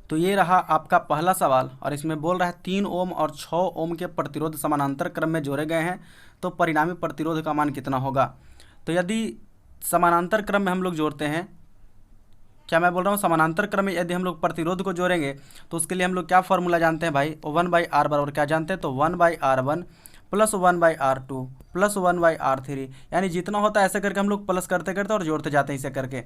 तो ये रहा आपका पहला सवाल और इसमें बोल रहा है 3 ओम और 6 ओम के प्रतिरोध समानांतर क्रम में जोड़े गए हैं तो परिणामी प्रतिरोध का मान कितना होगा। तो यदि समानांतर क्रम में हम लोग जोड़ते हैं, क्या मैं बोल रहा हूँ, समानांतर क्रम में यदि हम लोग प्रतिरोध को जोड़ेंगे तो उसके लिए हम लोग क्या फॉर्मूला जानते हैं भाई, 1/r बराबर क्या जानते हैं, तो 1/r1 plus 1/r2 plus 1/r3, यानी जितना होता है ऐसे करके हम लोग प्लस करते करते और जोड़ते जाते हैं इसे करके।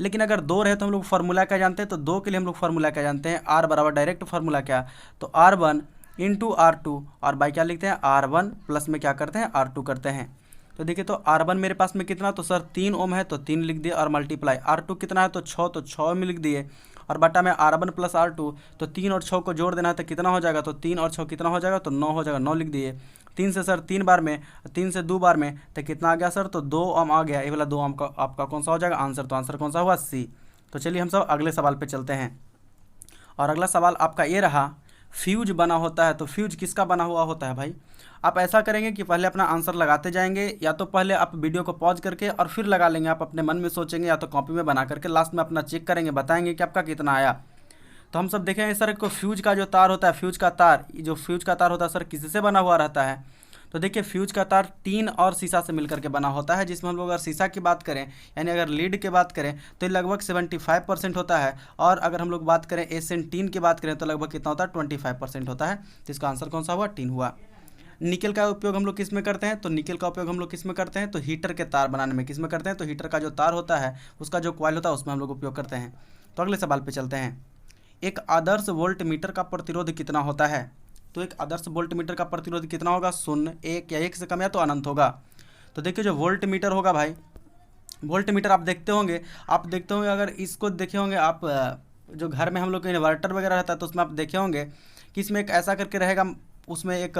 लेकिन अगर दो रहे तो हम लोग फार्मूला क्या जानते हैं, तो दो के लिए हम लोग फार्मूला क्या जानते हैं, आर बराबर डायरेक्ट फार्मूला क्या, तो r1 इंटू r2 और बाई क्या लिखते हैं r1 प्लस में क्या करते हैं r2 करते हैं। तो देखिए तो R1 मेरे पास में कितना, तो सर 3 ओम है तो 3 लिख दिए और मल्टीप्लाई R2 कितना है तो 6, तो 6 में लिख दिए और बटा में R1 प्लस R2, तो 3 और 6 को जोड़ देना है तो कितना हो जाएगा, तो 3 और 6 कितना हो जाएगा, तो 9 हो जाएगा, 9 लिख दिए। 3 से सर 3 बार में, 3 से 2 बार में तो कितना आ गया सर, तो 2 ओम आ गया। ये वाला 2 ओम का आपका कौन सा हो जाएगा आंसर, तो आंसर कौन सा हुआ सी। तो चलिए हम सब अगले सवाल पर चलते हैं और अगला सवाल आपका ये रहा, फ्यूज बना होता है तो फ्यूज किसका बना हुआ होता है भाई। आप ऐसा करेंगे कि पहले अपना आंसर लगाते जाएंगे, या तो पहले आप वीडियो को पॉज करके और फिर लगा लेंगे, आप अपने मन में सोचेंगे या तो कॉपी में बना करके लास्ट में अपना चेक करेंगे, बताएंगे कि आपका कितना आया। तो हम सब देखेंगे सर को फ्यूज का जो तार होता है, फ्यूज का तार, जो फ्यूज का तार होता है सर किससे बना हुआ रहता है, तो देखिए फ्यूज का तार टीन और शीशा से मिलकर के बना होता है, जिसमें हम लोग अगर शीशा की बात करें यानी अगर लीड की बात करें तो ये लगभग 75% होता है, और अगर हम लोग बात करें एशियन टीन की बात करें तो लगभग कितना होता है 25% होता है। तो इसका आंसर कौन सा हुआ, टीन हुआ। निकल का उपयोग हम लोग किस में करते हैं, तो निकल का उपयोग हम लोग किस में करते हैं, तो हीटर के तार बनाने में। किस में करते हैं, तो हीटर का जो तार होता है उसका जो कॉइल होता है उसमें हम लोग उपयोग करते हैं। तो अगले सवाल पे चलते हैं, एक आदर्श वोल्ट मीटर का प्रतिरोध कितना होता है। तो एक आदर्श वोल्ट मीटर का प्रतिरोध कितना होगा, 0, 1 या 1 से कम या तो अनंत होगा। तो देखिए जो वोल्ट मीटर होगा भाई, वोल्ट मीटर आप देखते होंगे अगर इसको देखे होंगे आप, जो घर में हम लोग इन्वर्टर वगैरह रहता है तो उसमें आप देखे होंगे कि इसमें एक ऐसा करके रहेगा, उसमें एक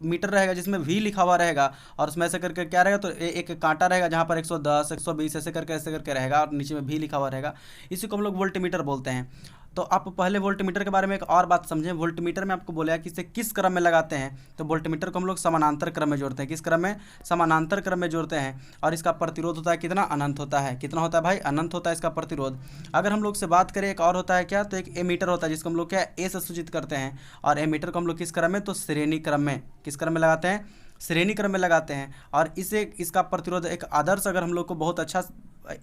मीटर रहेगा जिसमें वी लिखा हुआ रहेगा, और उसमें ऐसे करके क्या रहेगा, तो एक कांटा रहेगा जहाँ पर 110 120 ऐसे करके रहेगा, और नीचे में वी लिखा हुआ रहेगा। इसी को हम लोग वोल्ट मीटर बोलते हैं। तो आप पहले वोल्ट मीटर के बारे में एक और बात समझें। वोल्ट मीटर में आपको बोला कि इसे किस क्रम में लगाते हैं, तो वोल्ट मीटर को हम लोग समानांतर क्रम में जोड़ते हैं। किस क्रम में, समानांतर क्रम में जोड़ते हैं, और इसका प्रतिरोध होता है कितना, अनंत होता है। कितना होता है भाई, अनंत होता है इसका प्रतिरोध। अगर हम लोग से बात करें एक और होता है क्या, तो एक एमीटर होता है जिसको हम लोग क्या ए से सूचित करते हैं, और एमीटर को हम लोग किस क्रम में, तो श्रेणी क्रम में। किस क्रम में लगाते हैं, श्रेणी क्रम में लगाते हैं। और इसे इसका प्रतिरोध एक आदर्श, अगर हम लोग को बहुत अच्छा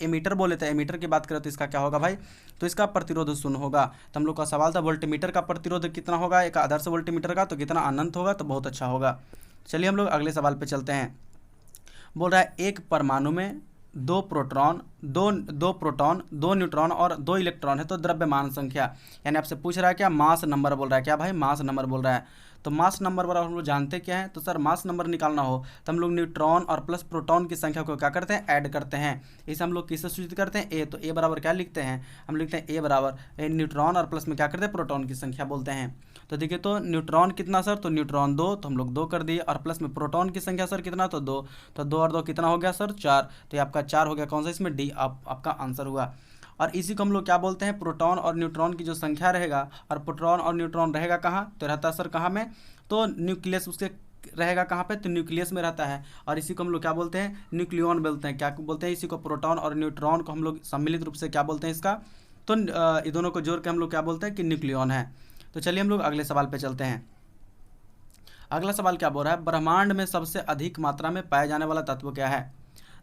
एमीटर बोले थे, एमीटर की बात करें तो इसका क्या होगा भाई, तो इसका प्रतिरोध 0 होगा। तो हम लोग का सवाल था वोल्ट मीटर का प्रतिरोध कितना होगा एक आदर्श वोल्ट मीटर का, तो कितना अनंत होगा, तो बहुत अच्छा होगा। चलिए हम लोग अगले सवाल पे चलते हैं। बोल रहा है एक परमाणु में 2 प्रोटॉन, 2 न्यूट्रॉन और 2 इलेक्ट्रॉन है तो द्रव्यमान संख्या, यानी आपसे पूछ रहा है क्या, मास नंबर बोल रहा है क्या भाई, मास नंबर बोल रहा है। तो मास नंबर बराबर हम लोग जानते क्या है, तो सर मास नंबर निकालना हो तो हम लोग न्यूट्रॉन और प्लस प्रोटॉन की संख्या को क्या करते हैं, ऐड करते हैं। इसे हम लोग किससे सूचित करते हैं, ए। तो ए बराबर क्या लिखते हैं, हम लिखते हैं ए बराबर न्यूट्रॉन और प्लस में क्या करते हैं, प्रोटॉन की संख्या बोलते हैं। तो देखिए तो न्यूट्रॉन कितना सर, तो न्यूट्रॉन 2, तो हम लोग 2 कर दिए, और प्लस में प्रोटॉन की संख्या सर कितना, तो 2। तो 2 और 2 कितना हो गया सर, 4। तो ये आपका 4 हो गया, कौन सा इसमें, डी आपका आंसर हुआ। और इसी को हम लोग क्या बोलते हैं, प्रोटॉन और न्यूट्रॉन की जो संख्या रहेगा, और प्रोटॉन और न्यूट्रॉन रहेगा कहाँ, तो रहता है सर कहाँ में, तो न्यूक्लियस उसके रहेगा कहाँ पे, तो न्यूक्लियस में रहता है। और इसी को हम लोग क्या बोलते हैं, न्यूक्लियॉन बोलते हैं। क्या बोलते हैं, इसी को प्रोटॉन और न्यूट्रॉन को हम लोग सम्मिलित रूप से क्या बोलते हैं इसका, तो ये दोनों को जोड़ के हम लोग क्या बोलते हैं कि न्यूक्लियॉन है। तो चलिए हम लोग अगले सवाल पे चलते हैं। अगला सवाल क्या बोल रहा है, ब्रह्मांड में सबसे अधिक मात्रा में पाए जाने वाला तत्व क्या है।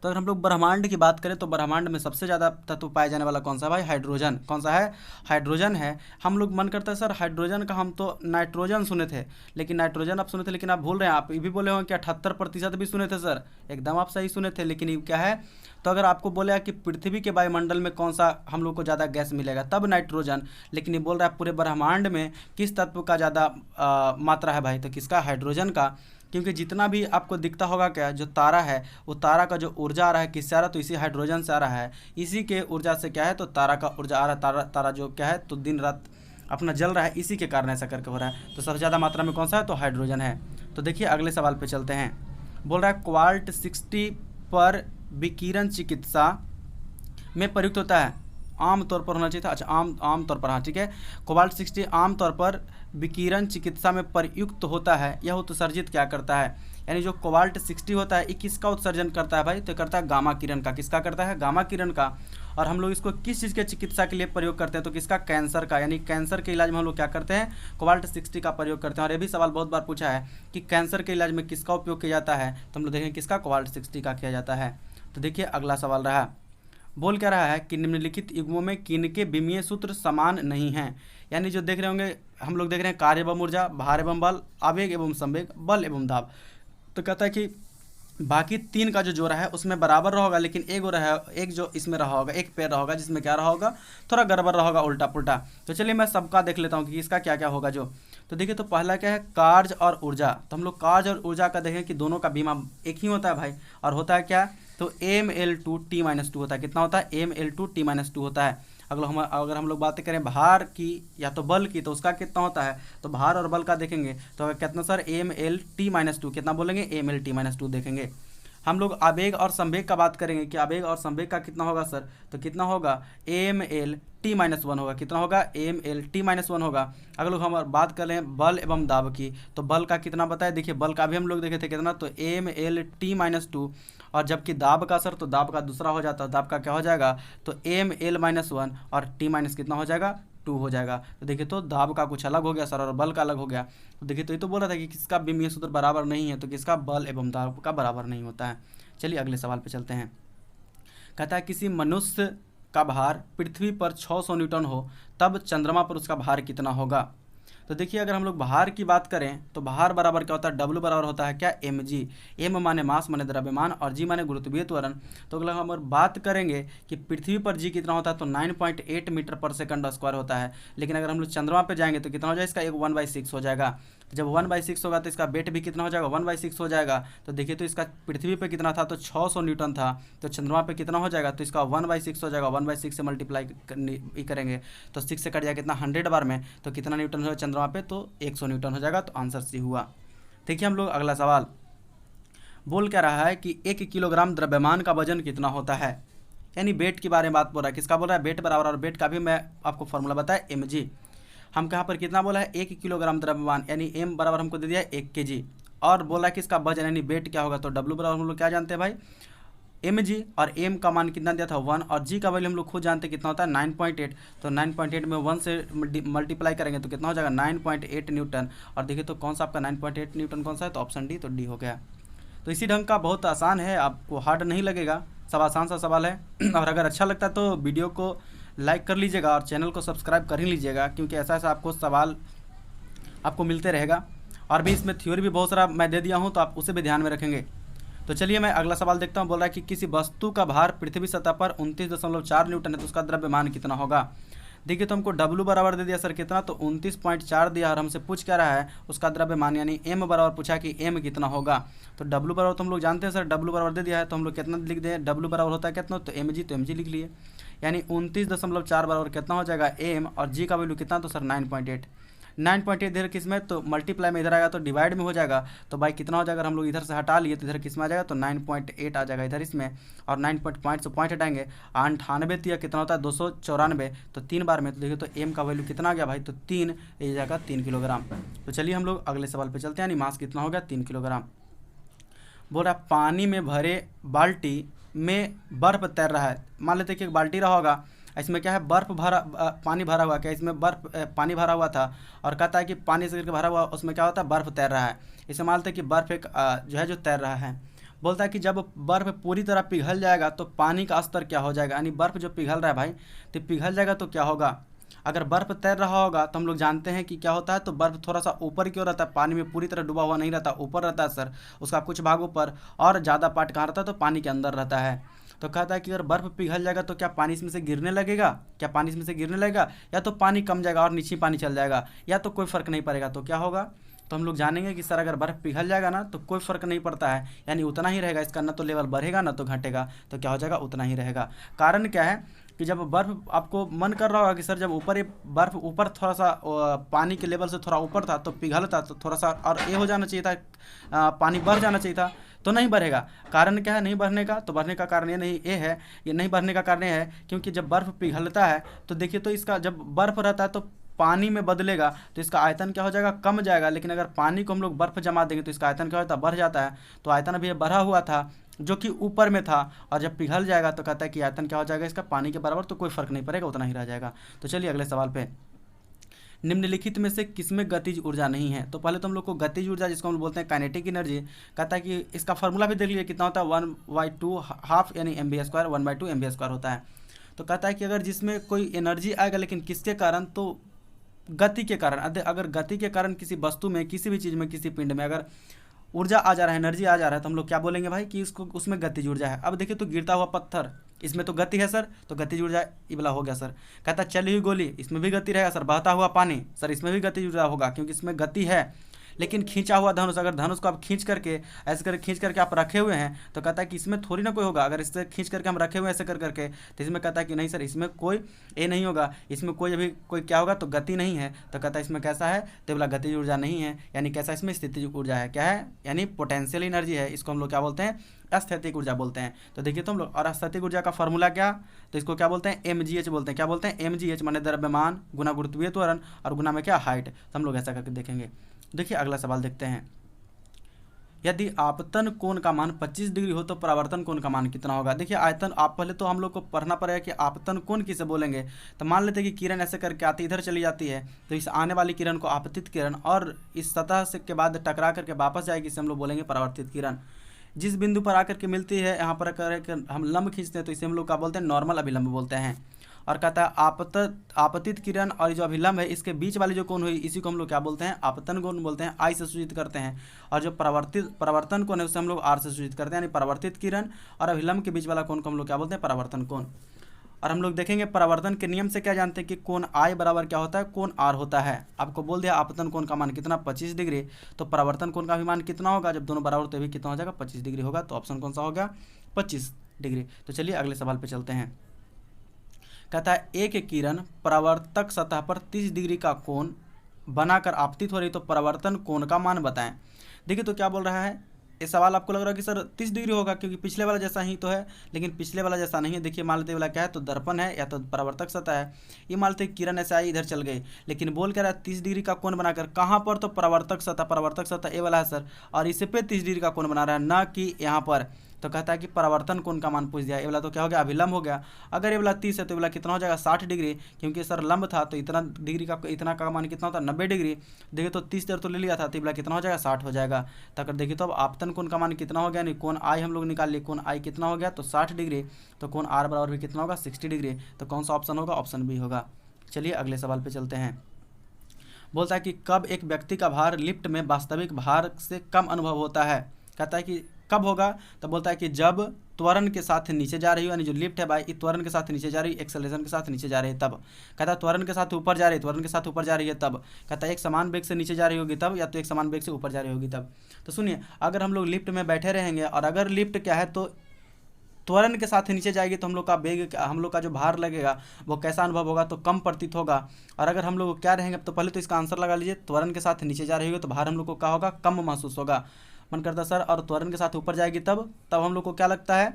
तो अगर हम लोग ब्रह्मांड की बात करें तो ब्रह्मांड में सबसे ज़्यादा तत्व पाए जाने वाला कौन सा भाई, हाइड्रोजन। कौन सा है, हाइड्रोजन है। हम लोग मन करता है सर हाइड्रोजन का, हम तो नाइट्रोजन सुने थे, लेकिन नाइट्रोजन आप सुने थे, लेकिन आप भूल रहे हैं, आप ये भी बोले होंगे कि 78% भी सुने थे सर, एकदम आप सही सुने थे। लेकिन ये क्या है, तो अगर आपको बोला कि पृथ्वी के वायुमंडल में कौन सा हम लोग को ज़्यादा गैस मिलेगा, तब नाइट्रोजन। लेकिन ये बोल रहा है पूरे ब्रह्मांड में किस तत्व का ज़्यादा मात्रा है भाई, तो किसका, हाइड्रोजन का। क्योंकि जितना भी आपको दिखता होगा क्या, जो तारा है वो तारा का जो ऊर्जा आ रहा है किससे आ रहा है, तो इसी हाइड्रोजन से आ रहा है। इसी के ऊर्जा से क्या है, तो तारा का ऊर्जा आ रहा है। तारा जो क्या है, तो दिन रात अपना जल रहा है, इसी के कारण ऐसा करके हो रहा है। तो सबसे ज़्यादा मात्रा में कौन सा है, तो हाइड्रोजन है। तो देखिए अगले सवाल पे चलते हैं। बोल रहा है क्वार्ट 60 पर विकिरण चिकित्सा में प्रयुक्त होता है। आम तौर पर होना चाहिए था। अच्छा, आम तौर पर, हाँ ठीक है। कोबाल्ट 60 आम तौर पर विकिरण चिकित्सा में प्रयुक्त होता है। यह उत्सर्जित क्या करता है, यानी जो कोबाल्ट 60 होता है ये किसका उत्सर्जन करता है भाई, तो करता है गामा किरण का। किसका करता है, गामा किरण का। और हम लोग इसको किस चीज़ के चिकित्सा के लिए प्रयोग करते हैं, तो किसका, कैंसर का। यानी कैंसर के इलाज में हम लोग क्या करते हैं, कोबाल्ट 60 का प्रयोग करते हैं। और ये भी सवाल बहुत बार पूछा है कि कैंसर के इलाज में किसका उपयोग किया जाता है, तो हम लोग देखेंगे किसका, कोबाल्ट 60 का किया जाता है। तो देखिए अगला सवाल रहा, बोल क्या रहा है कि निम्नलिखित युग्मों में किनके विमीय सूत्र समान नहीं हैं। यानी जो देख रहे होंगे, हम लोग देख रहे हैं कार्य एवं ऊर्जा, भार एवं बल, आवेग एवं संवेग, बल एवं दाब। तो कहता है कि बाकी तीन का जो जोड़ा है उसमें बराबर रहा होगा, लेकिन एक जो इसमें रहा होगा, एक पेड़ रहा होगा जिसमें क्या रहा होगा, थोड़ा गड़बड़ रहा होगा, उल्टा पुल्टा। तो चलिए मैं सबका देख लेता हूँ कि इसका क्या क्या होगा जो। तो देखिए, तो पहला क्या है, कार्य और ऊर्जा। तो हम लोग कार्य और ऊर्जा का देखें कि दोनों का बीमा एक ही होता है भाई। और होता है क्या, तो ml2t-2 होता है। कितना होता है, ml2t-2 होता है। अगर हम लोग बातें करें भार की या तो बल की, तो उसका कितना होता है, तो भार और बल का देखेंगे तो कितना सर, mlt-2। कितना बोलेंगे, mlt-2 देखेंगे। हम लोग आवेग और संवेग का बात करेंगे कि आवेग और संवेग का कितना होगा सर, तो कितना होगा, mlt-1 होगा। कितना होगा, mlt-1 होगा। अगर लोग हम बात कर लें बल एवं दाब की, तो बल का कितना बताए, देखिए बल का भी हम लोग देखे थे कितना, तो mlt-2। और जबकि दाब का सर, तो दाब का दूसरा हो जाता है, दाब का क्या हो जाएगा, तो ml-1 और t- कितना हो जाएगा, 2 हो जाएगा। तो देखिए, तो दाब का कुछ अलग हो गया सर और बल का अलग हो गया। तो देखिए, तो ये तो बोला था कि किसका विमीय सूत्र बराबर नहीं है, तो किसका, बल एवं दाब का बराबर नहीं होता है। चलिए अगले सवाल पे चलते हैं। कहता है किसी मनुष्य का भार पृथ्वी पर 600 न्यूटन हो, तब चंद्रमा पर उसका भार कितना होगा। तो देखिए, अगर हम लोग भार की बात करें तो भार बराबर क्या होता है, W बराबर होता है क्या, mg। m माने मास माने द्रव्यमान और g माने गुरुत्वीय त्वरण। तो अगर हम बात करेंगे कि पृथ्वी पर g कितना होता है, तो 9.8 मीटर पर सेकंड स्क्वायर होता है। लेकिन अगर हम लोग चंद्रमा पे जाएंगे तो कितना हो जाएगा, इसका एक 1/6 हो जाएगा। जब 1/6 होगा तो इसका वेट भी कितना हो जाएगा, 1/6 हो जाएगा। तो देखिए, तो इसका पृथ्वी पे कितना था, तो 600 न्यूटन था। तो चंद्रमा पे कितना हो जाएगा, तो इसका 1/6 हो जाएगा। 1/6 से मल्टीप्लाई करेंगे तो 6 से कट जाएगा कितना, 100 बार में। तो कितना न्यूटन हो चंद्रमा पे, तो 100 न्यूटन हो जाएगा। तो आंसर सी हुआ। देखिए हम लोग अगला सवाल, बोल क्या रहा है कि 1 किलोग्राम द्रव्यमान का वजन कितना होता है। यानी वेट के बारे में बात बोल रहा है। किसका बोल रहा है, वेट बराबर, और वेट का भी मैं आपको फॉर्मूला बताया mg। हम कहाँ पर कितना बोला है, 1 किलोग्राम द्रव्यमान, यानी m बराबर हमको दे दिया 1 kg। और बोला कि इसका वजन यानी वेट क्या होगा, तो W बराबर हम लोग क्या जानते हैं भाई, mg। और m का मान कितना दिया था 1, और g का वैल्यू हम लोग खुद जानते हैं कितना होता है 9.8। तो 9.8 में 1 से मल्टीप्लाई करेंगे तो कितना हो जाएगा 9.8 न्यूटन। और देखिए तो कौन सा आपका 9.8 न्यूटन कौन सा है, तो ऑप्शन डी, तो डी हो गया। तो इसी ढंग का बहुत आसान है, आपको हार्ड नहीं लगेगा, सब आसान सा सवाल है। और अगर अच्छा लगता है तो वीडियो को लाइक कर लीजिएगा और चैनल को सब्सक्राइब कर ही लीजिएगा, क्योंकि ऐसा ऐसा आपको सवाल आपको मिलते रहेगा। और भी इसमें थ्योरी भी बहुत सारा मैं दे दिया हूँ, तो आप उसे भी ध्यान में रखेंगे। तो चलिए मैं अगला सवाल देखता हूँ। बोल रहा है कि किसी वस्तु का भार पृथ्वी सतह पर 29.4 न्यूटन है, तो उसका द्रव्यमान कितना होगा। देखिए, तो हमको W बराबर दे दिया सर कितना, तो 29.4 दिया, और हमसे पूछ क्या रहा है उसका द्रव्यमान, यानी m बराबर पूछा कि m कितना होगा। तो W बराबर तो हम लोग जानते हैं सर, W बराबर दे दिया है, तो हम लोग कितना लिख दें, W बराबर होता है कितना, तो mg, तो mg लिख लिए। यानी 29.4 बराबर कितना हो जाएगा m, और g का वैल्यू कितना, तो सर 9.8। 9.8 इधर किस में, तो मल्टीप्लाई में इधर आएगा तो डिवाइड में हो जाएगा। तो भाई कितना हो जाएगा, अगर हम लोग इधर से हटा लिए तो इधर किस में आ जाएगा, तो 9.8 आ जाएगा इधर इसमें। और 9 पॉइंट से पॉइंट हटाएंगे, 98 कितना होता है 294, तो 3 बार में। तो देखिए, तो m का वैल्यू कितना आ गया भाई, तो 3, ये जाएगा 3 किलोग्राम। तो चलिए हम लोग अगले सवाल पे चलते हैं। यानी मास कितना हो गया, 3 किलोग्राम। बोल रहा है पानी में भरे बाल्टी में बर्फ तैर रहा है। मान लेते कि एक बाल्टी रहा होगा, इसमें क्या है, पानी भरा हुआ, क्या इसमें पानी भरा हुआ था, और कहता है कि पानी से करके भरा हुआ उसमें क्या होता है, बर्फ तैर रहा है। इसे मानते हैं कि बर्फ एक जो तैर रहा है। बोलता है कि जब बर्फ पूरी तरह पिघल जाएगा तो पानी का स्तर क्या हो जाएगा। यानी बर्फ जो पिघल रहा है भाई, तो पिघल जाएगा तो क्या होगा। अगर बर्फ तैर रहा होगा तो हम लोग जानते हैं कि क्या होता है, तो बर्फ थोड़ा सा ऊपर की ओर रहता है, पानी में पूरी तरह डूबा हुआ नहीं रहता, ऊपर रहता है सर, उसका कुछ भाग ऊपर, और ज़्यादा पार्ट कहाँ रहता है, तो पानी के अंदर रहता है। तो कहता है कि अगर बर्फ पिघल जाएगा तो क्या पानी इसमें से गिरने लगेगा, क्या पानी इसमें से गिरने लगेगा, या तो पानी कम जाएगा और नीचे पानी चल जाएगा, या तो कोई फर्क नहीं पड़ेगा। तो क्या होगा, तो हम लोग जानेंगे कि सर अगर बर्फ़ पिघल जाएगा ना तो कोई फ़र्क नहीं पड़ता है, यानी उतना ही रहेगा, इसका ना तो लेवल बढ़ेगा ना तो घटेगा, तो क्या हो जाएगा, उतना ही रहेगा। कारण क्या है कि जब बर्फ़ आपको मन कर रहा होगा कि सर जब ऊपर ये बर्फ़ ऊपर थोड़ा सा पानी के लेवल से थोड़ा ऊपर था तो पिघलता तो थोड़ा सा और ये हो जाना चाहिए था, पानी बढ़ जाना चाहिए था, तो नहीं बढ़ेगा। कारण क्या है नहीं बढ़ने का, तो बढ़ने का कारण ये नहीं बढ़ने का कारण ये है क्योंकि जब बर्फ़ पिघलता है तो देखिए, तो इसका जब बर्फ़ रहता है तो पानी में बदलेगा तो इसका आयतन क्या हो जाएगा, कम जाएगा। लेकिन अगर पानी को हम लोग बर्फ़ जमा देंगे तो इसका आयतन क्या होता है, बढ़ जाता है। तो आयतन अभी बढ़ा हुआ था जो कि ऊपर में था, और जब पिघल जाएगा तो कहता है कि आयतन क्या हो जाएगा इसका, पानी के बराबर, तो कोई फ़र्क नहीं पड़ेगा, उतना ही रह जाएगा। तो चलिए अगले सवाल पे, निम्नलिखित में से किसमें गतिज ऊर्जा नहीं है। तो पहले तो हम लोग को गतिज ऊर्जा जिसको हम बोलते हैं काइनेटिक एनर्जी, कहता है कि इसका फार्मूला भी देख लीजिए कितना होता है, 1/2 हाफ यानी mv², 1/2 mv² होता है। तो कहता है कि अगर जिसमें कोई एनर्जी आएगा लेकिन किसके कारण, तो गति के कारण। अगर गति के कारण किसी वस्तु में, किसी भी चीज़ में, किसी पिंड में अगर ऊर्जा आ जा रहा है, एनर्जी आ जा रहा है, तो हम लोग क्या बोलेंगे भाई कि इसको उसमें गतिज ऊर्जा है। अब देखिए तो गिरता हुआ पत्थर, इसमें तो गति है सर, तो गतिज ऊर्जा ये वाला हो गया सर। कहता है चली हुई गोली, इसमें भी गति रहेगा सर। बहता हुआ पानी सर, इसमें भी गतिज ऊर्जा होगा क्योंकि इसमें गति है। लेकिन खींचा हुआ धनुष, अगर धनुष को आप खींच करके ऐसे करके खींच करके आप रखे हुए हैं तो कहता है कि इसमें थोड़ी ना कोई होगा। अगर इससे खींच करके हम रखे हुए हैं ऐसे कर करके, तो इसमें कहता है कि नहीं सर, इसमें कोई ये नहीं होगा, इसमें कोई अभी कोई क्या होगा, तो गति नहीं है। तो कहता है इसमें कैसा है, तो बोला गतिज ऊर्जा नहीं है, यानी कैसा, इसमें स्थितिज ऊर्जा है। क्या है, यानी पोटेंशियल एनर्जी है। इसको हम लोग क्या बोलते हैं, स्थैतिक ऊर्जा बोलते हैं। तो देखिए तो हम लोग, और स्थैतिक ऊर्जा का फॉर्मूला क्या, तो इसको क्या बोलते हैं, mgh बोलते हैं। क्या बोलते हैं, mgh माने द्रव्यमान गुना गुरुत्वीय त्वरण और गुना में क्या, हाइट। तो हम लोग ऐसा करके देखेंगे। देखिए अगला सवाल देखते हैं, यदि आपतन कोण का मान 25 डिग्री हो तो परावर्तन कोण का मान कितना होगा। देखिए आयतन, आप पहले तो हम लोग को पढ़ना पड़ेगा कि आपतन कोण किसे बोलेंगे। तो मान लेते हैं कि किरण ऐसे करके आती इधर चली जाती है, तो इस आने वाली किरण को आपतित किरण, और इस सतह से के बाद टकरा करके वापस जाएगी, इसे हम लोग बोलेंगे परावर्तित किरण। जिस बिंदु पर आकर के मिलती है, यहाँ पर कर हम लंब खींचते हैं तो इसे हम लोग क्या बोलते हैं, नॉर्मल अभिलंब बोलते हैं। और कहता है आपतित किरण और जो अभिलंब है इसके बीच वाली जो कोण हुई, इसी को हम लोग क्या बोलते हैं, आपतन कोण बोलते हैं, आई से सूचित करते हैं। और जो परावर्तन कोण है उसे हम लोग आर से सूचित करते हैं, यानी परावर्तित किरण और अभिलंब के बीच वाला कोण को हम लोग क्या बोलते हैं, परावर्तन कोण। और हम लोग देखेंगे परावर्तन के नियम से क्या जानते हैं कि कोण आई बराबर क्या होता है, कोण आर होता है। आपको बोल दिया आपतन कोण का मान कितना, 25 डिग्री, तो परावर्तन कोण का भी मान कितना होगा, जब दोनों बराबर तो भी कितना हो जाएगा, 25 डिग्री होगा। तो ऑप्शन कौन सा हो गया, 25 डिग्री। तो चलिए अगले सवाल पे चलते हैं। कहता है एक किरण परावर्तक सतह पर 30 डिग्री का कोण बनाकर आपतित हो रही, तो परावर्तन कोण का मान बताएं। देखिए तो क्या बोल रहा है, ये सवाल आपको लग रहा है कि सर 30 डिग्री होगा क्योंकि पिछले वाला जैसा ही तो है, लेकिन पिछले वाला जैसा नहीं है। देखिए मान लेते वाला क्या है, तो दर्पण है या तो परावर्तक सतह है। ये मान लेते किरण ऐसे आई इधर चल गई, लेकिन बोल क्या रहा है 30 डिग्री का कोण बनाकर, कहाँ पर, तो परावर्तक सतह ये वाला है सर, और इस पे 30 डिग्री का कोण बना रहा है, ना कि यहाँ पर। तो कहता है कि परावर्तन कोण का मान पूछ दिया। ये वाला तो क्या हो गया, अभिलंब हो गया। अगर ये वाला 30 है तो ये वाला कितना हो जाएगा, 60 डिग्री, क्योंकि सर लंब था तो इतना डिग्री का, इतना का मान कितना होता है, 90 डिग्री। देखिए तो 30 तो ले लिया था, तो ये वाला कितना हो जाएगा, 60 हो जाएगा। तो अगर देखिए तो अब आपतन कोण का मान कितना हो गया, यानी कोण आई हम लोग निकाल लिए, कोण आई कितना हो गया, तो 60 डिग्री। तो कोण आर बराबर भी कितना होगा, 60 डिग्री। तो कौन सा ऑप्शन होगा, ऑप्शन बी होगा। चलिए अगले सवाल पर चलते हैं। बोलता है कि कब एक व्यक्ति का भार लिफ्ट में वास्तविक भार से कम अनुभव होता है। कहता है कि कब होगा, तो बोलता है कि जब त्वरण के साथ नीचे जा रही हो, यानी जो लिफ्ट है भाई ये त्वरण के साथ नीचे जा रही है, एक्सेलरेशन के साथ नीचे जा रही है तब। कहता है त्वरण के साथ ऊपर जा रही है, त्वरण के साथ ऊपर जा रही है तब। कहता है एक समान वेग से नीचे जा रही होगी तब, या तो एक समान वेग से ऊपर जा रही होगी तब। तो सुनिए, अगर हम लोग लिफ्ट में बैठे रहेंगे और अगर लिफ्ट क्या है तो त्वरण के साथ नीचे जाएगी, तो हम लोग का वेग, हम लोग का जो भार लगेगा वो कैसा अनुभव होगा, तो कम प्रतीत होगा। और अगर हम लोग क्या रहेंगे, तो पहले तो इसका आंसर लगा लीजिए, त्वरण के साथ नीचे जा रही होगी तो भार हम लोग को क्या होगा, कम महसूस होगा। मन करता सर, और त्वरण के साथ ऊपर जाएगी तब हम लोग को क्या लगता है,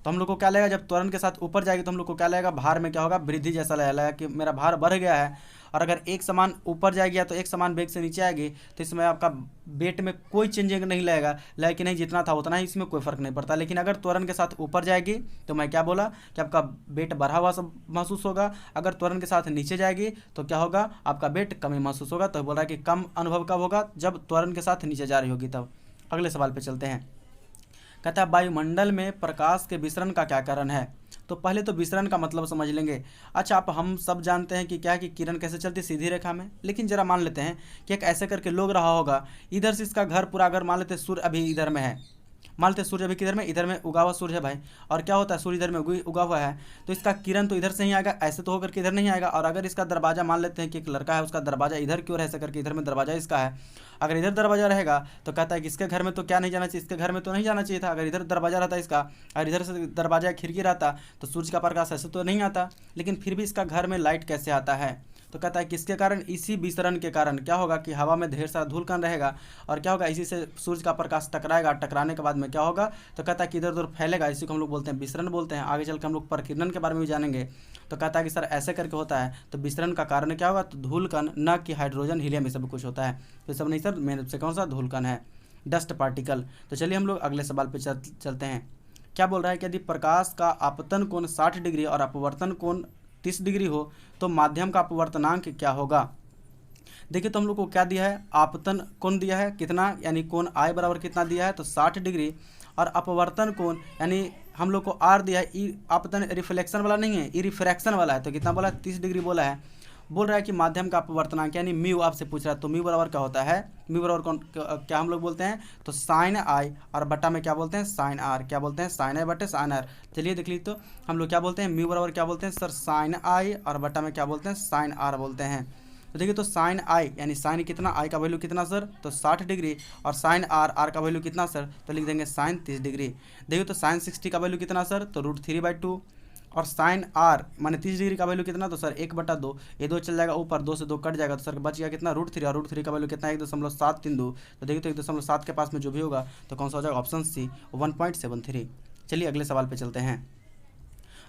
तो हम लोग को क्या लगेगा, जब त्वरण के साथ ऊपर जाएगी तो हम लोग को क्या लगेगा, भार में क्या होगा, वृद्धि जैसा लगेगा कि मेरा भार बढ़ गया है। और अगर एक समान ऊपर जाएगी या तो एक समान वेग से नीचे आएगी, तो इसमें आपका वेट में कोई चेंजिंग नहीं लगेगा, लेकिन नहीं जितना था उतना ही, इसमें कोई फर्क नहीं पड़ता। लेकिन अगर त्वरण के साथ ऊपर जाएगी तो मैं क्या बोला कि आपका वेट बढ़ा हुआ सब महसूस होगा। अगर त्वरण के साथ नीचे जाएगी तो क्या होगा, आपका वेट कम ही महसूस होगा। तो बोल रहा है कि कम अनुभव कब होगा, जब त्वरण के साथ नीचे जा रही होगी तब। अगले सवाल पे चलते हैं। कहता है वायुमंडल में प्रकाश के विसरण का क्या कारण है। तो पहले तो विसरण का मतलब समझ लेंगे। अच्छा, आप हम सब जानते हैं कि क्या कि किरण कैसे चलती है, सीधी रेखा में। लेकिन जरा मान लेते हैं कि एक ऐसे करके लोग रहा होगा, इधर से इसका घर पूरा, अगर मान लेते सूर्य अभी इधर में है, मान लेते हैं सूर्य अभी किधर में, इधर में उगा हुआ सूर्य है भाई, और क्या होता है सूर्य इधर में उगा हुआ है, तो इसका किरण तो इधर से ही आएगा, ऐसे तो होकर के इधर नहीं आएगा। और अगर इसका दरवाजा मान लेते हैं कि एक लड़का है, उसका दरवाजा इधर की ओर है, ऐसे करके इधर में दरवाजा इसका है, अगर इधर दरवाजा रहेगा तो कहता है कि इसके घर में तो क्या नहीं जाना चाहिए, इसके घर में तो नहीं जाना चाहिए था। अगर इधर दरवाजा रहता इसका, अगर इधर से दरवाजा खिड़की रहता तो सूर्य का प्रकाश ऐसे तो नहीं आता, लेकिन फिर भी इसका घर में लाइट कैसे आता है, तो कहता है किसके कारण, इसी विसरण के कारण। क्या होगा कि हवा में ढेर सारा धूल कण रहेगा, और क्या होगा इसी से सूर्य का प्रकाश टकराएगा, टकराने के बाद में क्या होगा, तो कहता है कि इधर उधर फैलेगा, इसी को हम लोग बोलते हैं विसरण बोलते हैं। आगे चल के हम लोग प्रकीर्णन के बारे में भी जानेंगे। तो कहता है कि सर ऐसे करके होता है, तो विसरण का कारण क्या होगा, तो धूल कण, न कि हाइड्रोजन हीलियम, ये सब कुछ होता है। तो सब नहीं सर, मेन रूप से कौन सा, धूल कण है, डस्ट पार्टिकल। तो चलिए हम लोग अगले सवाल पे चलते हैं। क्या बोल रहा है कि यदि प्रकाश का आपतन कोण 60 डिग्री और अपवर्तन कोण 30 डिग्री हो तो माध्यम का अपवर्तनांक क्या होगा। देखिए तो हम लोग को क्या दिया है, आपतन कोण दिया है कितना, यानी कोण आई बराबर कितना दिया है, तो 60 डिग्री, और अपवर्तन कोण यानी हम लोग को आर दिया है, ई आपतन रिफ्लेक्शन वाला नहीं है, ई रिफ्रैक्शन वाला है, तो कितना बोला है, 30 डिग्री बोला है। बोल रहा है कि माध्यम का अपवर्तनांक यानी म्यू आपसे पूछ रहा है, तो म्यू बराबर क्या होता है, म्यू बराबर कौन क्या हम लोग बोलते हैं, तो साइन आई, और बटा में क्या बोलते हैं, साइन आर, क्या बोलते हैं, साइन आई बटे साइन आर। चलिए देख लीजिए, तो हम लोग क्या बोलते हैं, म्यू बराबर क्या बोलते हैं सर, साइन आई, और बटा में क्या बोलते हैं, साइन आर बोलते हैं। तो देखिए तो साइन आई यानी साइन कितना, आई का वैल्यू कितना सर, तो 60 डिग्री, और साइन आर, आर का वैल्यू कितना सर, तो लिख देंगे साइन 30 डिग्री। देखिए तो साइन 60 का वैल्यू कितना सर, तो √3/2, और साइन आर माने 30 डिग्री का वैल्यू कितना, तो सर 1/2, ये 2 चल जाएगा ऊपर, 2 से 2 कट जाएगा, तो सर बच गया कितना, √3, और √3 का वैल्यू कितना है, 1.732। तो देखिए तो 1.7 के पास में जो भी होगा तो कौन सा हो जाएगा, ऑप्शन सी 1.73। चलिए अगले सवाल पे चलते हैं।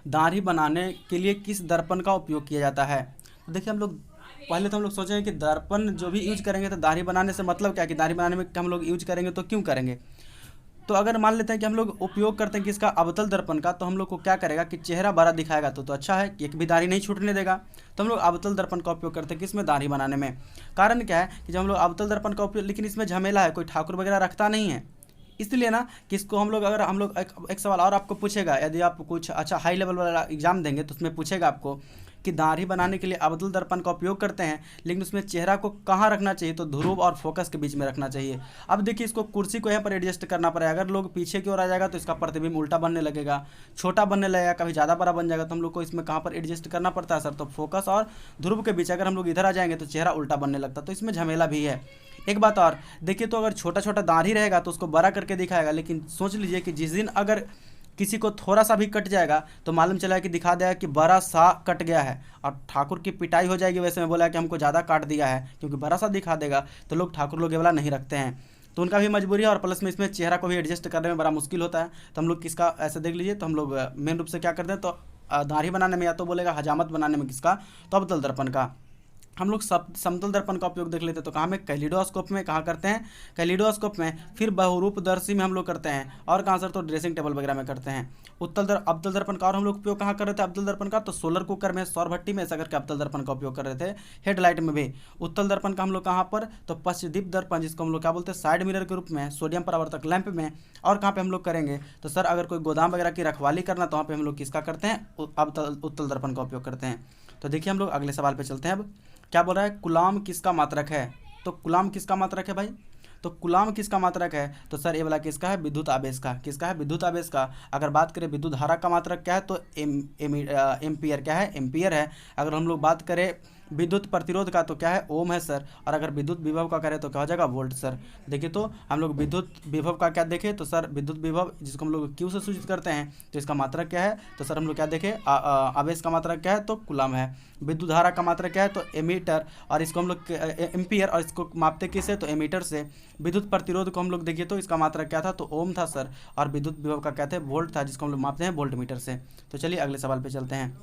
दाढ़ी बनाने के लिए किस दर्पण का उपयोग किया जाता है। तो देखिए हम लोग पहले तो हम लोग सोचेंगे कि दर्पण जो भी यूज करेंगे तो दाढ़ी बनाने से मतलब क्या, कि दाढ़ी बनाने में हम लोग यूज करेंगे तो क्यों करेंगे। तो अगर मान लेते हैं कि हम लोग उपयोग करते हैं किसका, अवतल दर्पण का, तो हम लोग को क्या करेगा कि चेहरा बड़ा दिखाएगा, तो अच्छा है, एक भी दाढ़ी नहीं छूटने देगा। तो हम लोग अवतल दर्पण का उपयोग करते हैं किसमें, दाढ़ी बनाने में। कारण क्या है कि जब हम लोग अवतल दर्पण का उपयोग, लेकिन इसमें झमेला है, कोई ठाकुर वगैरह रखता नहीं है, इसलिए ना कि इसको हम लोग, अगर हम लोग एक सवाल और आपको पूछेगा, यदि आप कुछ अच्छा हाई लेवल वाला एग्जाम देंगे तो उसमें पूछेगा आपको कि दाढ़ी बनाने के लिए अवतल दर्पण का उपयोग करते हैं, लेकिन उसमें चेहरा को कहाँ रखना चाहिए, तो ध्रुव और फोकस के बीच में रखना चाहिए। अब देखिए इसको कुर्सी को यहाँ पर एडजस्ट करना पड़ेगा, अगर लोग पीछे की ओर आ जाएगा तो इसका प्रतिबिंब उल्टा बनने लगेगा, छोटा बनने लगेगा, कभी ज़्यादा बड़ा बन जाएगा, तो हम लोग को इसमें कहाँ पर एडजस्ट करना पड़ता है सर, तो फोकस और ध्रुव के बीच। अगर हम लोग इधर आ जाएंगे तो चेहरा उल्टा बनने लगता है, तो इसमें झमेला भी है। एक बात और देखिए, तो अगर छोटा छोटा दाढ़ी रहेगा तो उसको बड़ा करके दिखाएगा, लेकिन सोच लीजिए कि जिस दिन अगर किसी को थोड़ा सा भी कट जाएगा तो मालूम चला कि दिखा देगा कि बड़ा सा कट गया है, और ठाकुर की पिटाई हो जाएगी। वैसे में बोला कि हमको ज़्यादा काट दिया है, क्योंकि बड़ा सा दिखा देगा तो लोग ठाकुर लोग ये वाला नहीं रखते हैं, तो उनका भी मजबूरी है, और प्लस में इसमें चेहरा को भी एडजस्ट करने में बड़ा मुश्किल होता है। तो हम लोग किसका ऐसे देख लीजिए, तो हम लोग मेन रूप से क्या करते हैं, तो दाढ़ी बनाने में या तो बोलेगा हजामत बनाने में किसका, तो अवतल दर्पण का। हम लोग समतल दर्पण का उपयोग देख लेते हैं, तो कहाँ में, कैलिडोस्कोप में, कहाँ करते हैं, कैलिडोस्कोप में, फिर बहुरूपदर्शी में हम लोग करते हैं, और कहाँ सर, तो ड्रेसिंग टेबल वगैरह में करते हैं। अवतल दर्पण का और हम लोग उपयोग कहाँ कर रहे थे अवतल दर्पण का, तो सोलर कुकर में, सौर भट्टी में, ऐसा करके अवतल दर्पण का उपयोग कर रहे थे। हेडलाइट में भी उत्तल दर्पण का हम लोग कहाँ पर, तो पश्चदीप दर्पण, जिसको हम लोग क्या बोलते हैं, साइड मिरर के रूप में, सोडियम परावर्तक लैंप में, और कहाँ पे हम लोग करेंगे, तो सर अगर कोई गोदाम वगैरह की रखवाली करना तो वहाँ पे हम लोग किसका करते हैं, उत्तल दर्पण का उपयोग करते हैं। तो देखिए हम लोग अगले सवाल पे चलते हैं। अब क्या बोल रहा है, कूलाम किसका मात्रक है, तो कूलाम किसका मात्रक है भाई, तो कूलाम किसका मात्रक है, तो सर ये वाला किसका है, विद्युत आवेश का। किसका है, विद्युत आवेश का। अगर बात करें विद्युत धारा का मात्रक क्या है, तो एम्पियर क्या है, एम्पियर है। अगर हम लोग बात करें विद्युत प्रतिरोध का तो क्या है, ओम है सर। और अगर विद्युत विभव का करें तो क्या हो जाएगा, वोल्ट सर। देखिए तो हम लोग विद्युत विभव का क्या देखें, तो सर विद्युत विभव जिसको हम लोग क्यू से सूचित करते हैं, तो इसका मात्रक क्या है, तो सर हम लोग क्या देखें, आवेश का मात्रक क्या है, तो कूलाम है। विद्युत धारा का मात्रक क्या है, तो एमीटर, और इसको हम लोग एम्पियर, और इसको मापते किससे, तो एमीटर से। विद्युत प्रतिरोध को हम लोग देखिए तो इसका मात्रक क्या था, तो ओम था सर। और विद्युत विभव का क्या था, वोल्ट था, जिसको हम लोग मापते हैं वोल्ट मीटर से। तो चलिए अगले सवाल पे चलते हैं।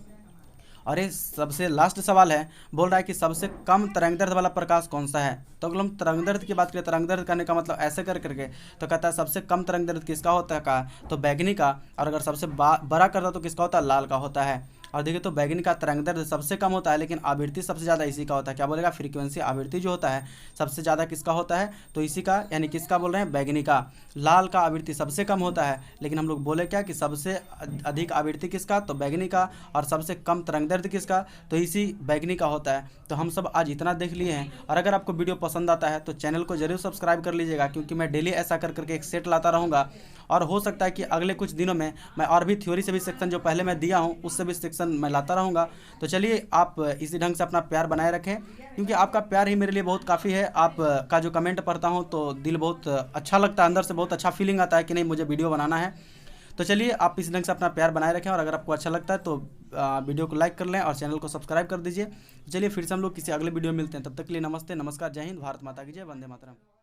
और ये सबसे लास्ट सवाल है, बोल रहा है कि सबसे कम तरंगदैर्ध्य वाला प्रकाश कौन सा है। तो अगर हम तरंगदैर्ध्य की बात करें, तरंगदैर्ध्य करने का मतलब ऐसे करके तो कहता है सबसे कम तरंगदैर्ध्य किसका होता है का, तो बैगनी का। और अगर सबसे बड़ा करता तो किसका होता है, लाल का होता है। और देखिए तो बैगनी का तरंग दैर्ध्य सबसे कम होता है, लेकिन आवृत्ति सबसे ज़्यादा इसी का होता है। क्या बोलेगा, फ्रीक्वेंसी आवृत्ति जो होता है सबसे ज़्यादा किसका होता है, तो इसी का, यानी किसका बोल रहे हैं, बैगनी का। लाल का आवृत्ति सबसे कम होता है, लेकिन हम लोग बोले क्या कि सबसे अधिक आवृत्ति किसका, तो बैगनी का, और सबसे कम तरंग दैर्ध्य किसका, तो इसी बैगनी का होता है। तो हम सब आज इतना देख लिए हैं, और अगर आपको वीडियो पसंद आता है तो चैनल को जरूर सब्सक्राइब कर लीजिएगा, क्योंकि मैं डेली ऐसा कर करके एक सेट लाता रहूँगा। और हो सकता है कि अगले कुछ दिनों में मैं और भी थ्योरी से भी सेक्शन जो पहले मैं दिया हूँ उससे भी सेक्शन मैं लाता रहूँगा। तो चलिए आप इसी ढंग से अपना प्यार बनाए रखें, क्योंकि आपका प्यार ही मेरे लिए बहुत काफ़ी है। आपका जो कमेंट पढ़ता हूँ तो दिल बहुत अच्छा लगता है, अंदर से बहुत अच्छा फीलिंग आता है कि नहीं मुझे वीडियो बनाना है। तो चलिए आप इस ढंग से अपना प्यार बनाए रखें, और अगर आपको अच्छा लगता है तो वीडियो को लाइक कर लें और चैनल को सब्सक्राइब कर दीजिए। चलिए फिर से हम लोग किसी अगले वीडियो में मिलते हैं, तब तक के लिए नमस्ते, नमस्कार, जय हिंद, भारत माता की जय, वंदे मातरम।